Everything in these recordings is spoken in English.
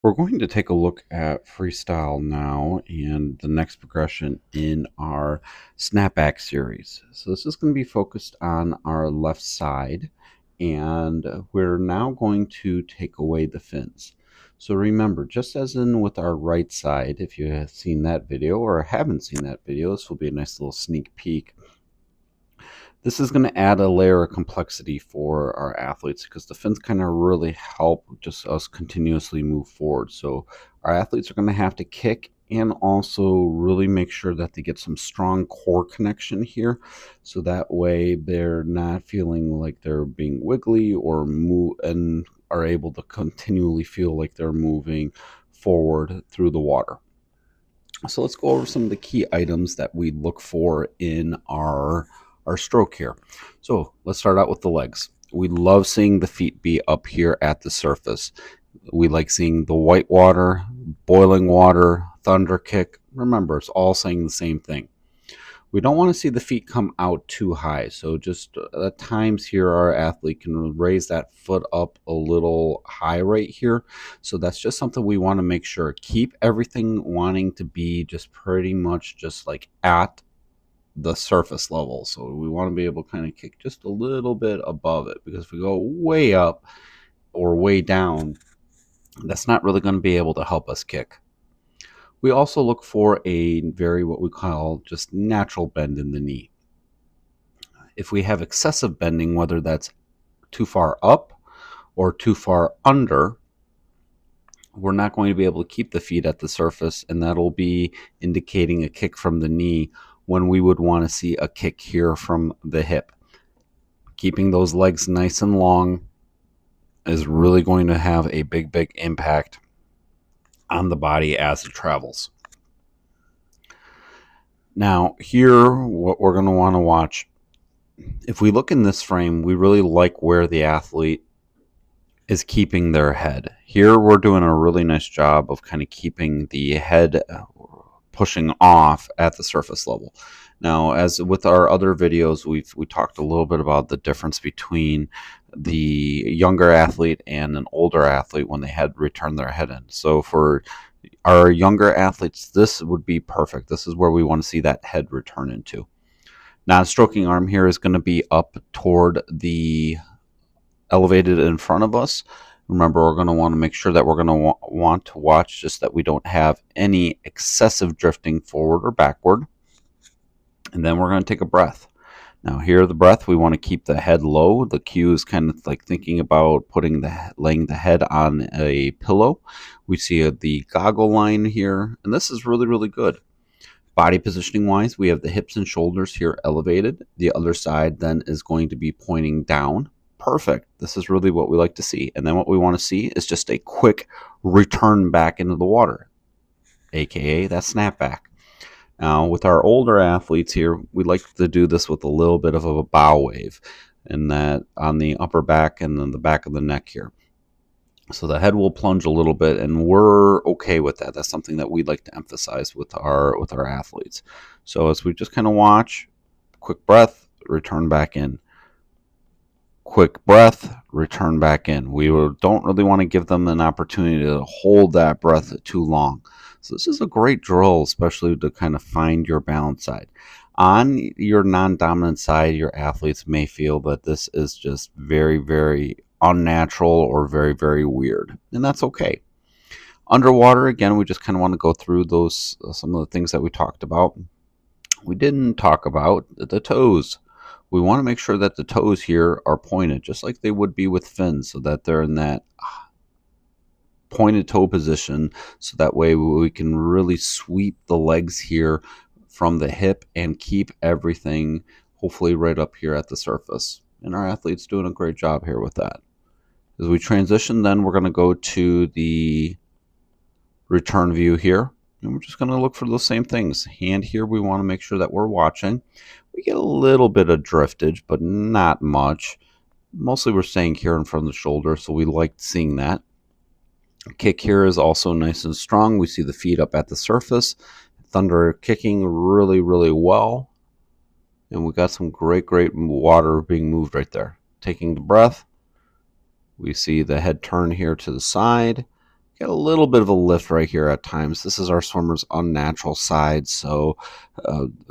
We're going to take a look at freestyle now and the next progression in our snapback series. So this is going to be focused on our left side, and we're now going to take away the fins. So remember, just as in with our right side, if you have seen that video or haven't seen that video, this will be a nice little sneak peek. This is going to add a layer of complexity for our athletes because the fins kind of really help just us continuously move forward. So our athletes are going to have to kick and also really make sure that they get some strong core connection here. So that way they're not feeling like they're being wiggly or move and are able to continually feel like they're moving forward through the water. So let's go over some of the key items that we look for in our stroke here. So let's start out with the legs. We love seeing the feet be up here at the surface. We like seeing the white water, boiling water, thunder kick. Remember, it's all saying the same thing. We don't want to see the feet come out too high. So just at times here, our athlete can raise that foot up a little high right here. So that's just something we want to make sure. Keep everything wanting to be just pretty much just like at the surface level. So we want to be able to kind of kick just a little bit above it, because if we go way up or way down, that's not really going to be able to help us kick. We also look for a very what we call just natural bend in the knee. If we have excessive bending, whether that's too far up or too far under, we're not going to be able to keep the feet at the surface, and that'll be indicating a kick from the knee when we would want to see a kick here from the hip. Keeping those legs nice and long is really going to have a big impact on the body as it travels. Now, here, what we're going to want to watch, if we look in this frame, we really like where the athlete is keeping their head. Here, we're doing a really nice job of kind of keeping the head pushing off at the surface level. Now, as with our other videos, we talked a little bit about the difference between the younger athlete and an older athlete when they had returned their head in. So for our younger athletes, this would be perfect. This is where we want to see that head return into. Now, stroking arm here is going to be up toward the elevated in front of us. Remember, we're going to want to make sure that we're going to want to watch just that we don't have any excessive drifting forward or backward. And then we're going to take a breath. Now here, the breath, we want to keep the head low. The cue is kind of like thinking about laying the head on a pillow. We see the goggle line here, and this is really good. Body positioning wise, we have the hips and shoulders here elevated. The other side then is going to be pointing down. Perfect. This is really what we like to see. And then what we want to see is just a quick return back into the water, aka that snapback. Now, with our older athletes here, we like to do this with a little bit of a bow wave, and that on the upper back and then the back of the neck here. So the head will plunge a little bit, and we're okay with that. That's something that we like to emphasize with our athletes. So as we just kind of watch, quick breath, return back in. Quick breath, return back in. We don't really want to give them an opportunity to hold that breath too long. So this is a great drill, especially to kind of find your balance side. On your non-dominant side, your athletes may feel that this is just very unnatural or very weird, and that's okay. Underwater, again, we just kind of want to go through those some of the things that we talked about. We didn't talk about the toes. We want to make sure that the toes here are pointed, just like they would be with fins, so that they're in that pointed toe position, so that way we can really sweep the legs here from the hip and keep everything hopefully right up here at the surface. And our athlete's doing a great job here with that. As we transition, then we're going to go to the return view here, and we're just going to look for those same things. Hand here, we want to make sure that we're watching. We get a little bit of driftage, but not much. Mostly we're staying here in front of the shoulder, so we like seeing that. Kick here is also nice and strong. We see the feet up at the surface. Thunder kicking really well. And we got some great water being moved right there. Taking the breath. We see the head turn here to the side. Get a little bit of a lift right here at times. This is our swimmer's unnatural side. So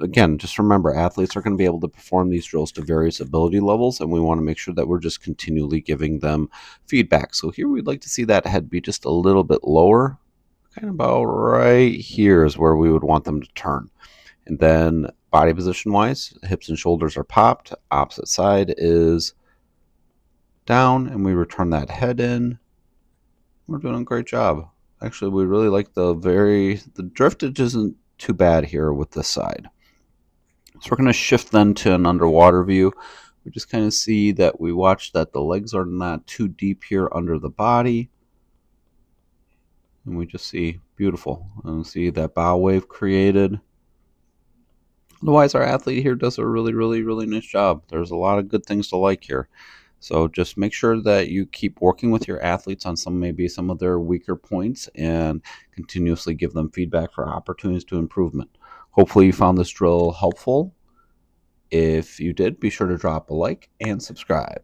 again, just remember, athletes are going to be able to perform these drills to various ability levels, and we want to make sure that we're just continually giving them feedback. So here we'd like to see that head be just a little bit lower, kind of about right here is where we would want them to turn. And then body position wise, hips and shoulders are popped, opposite side is down, and we return that head in. We're doing a great job. Actually, we really like the driftage isn't too bad here with this side. So we're going to shift then to an underwater view. We just kind of see that we watch that the legs are not too deep here under the body. And we just see beautiful. And see that bow wave created. Otherwise, our athlete here does a really nice job. There's a lot of good things to like here. So just make sure that you keep working with your athletes on maybe some of their weaker points and continuously give them feedback for opportunities to improvement. Hopefully you found this drill helpful. If you did, be sure to drop a like and subscribe.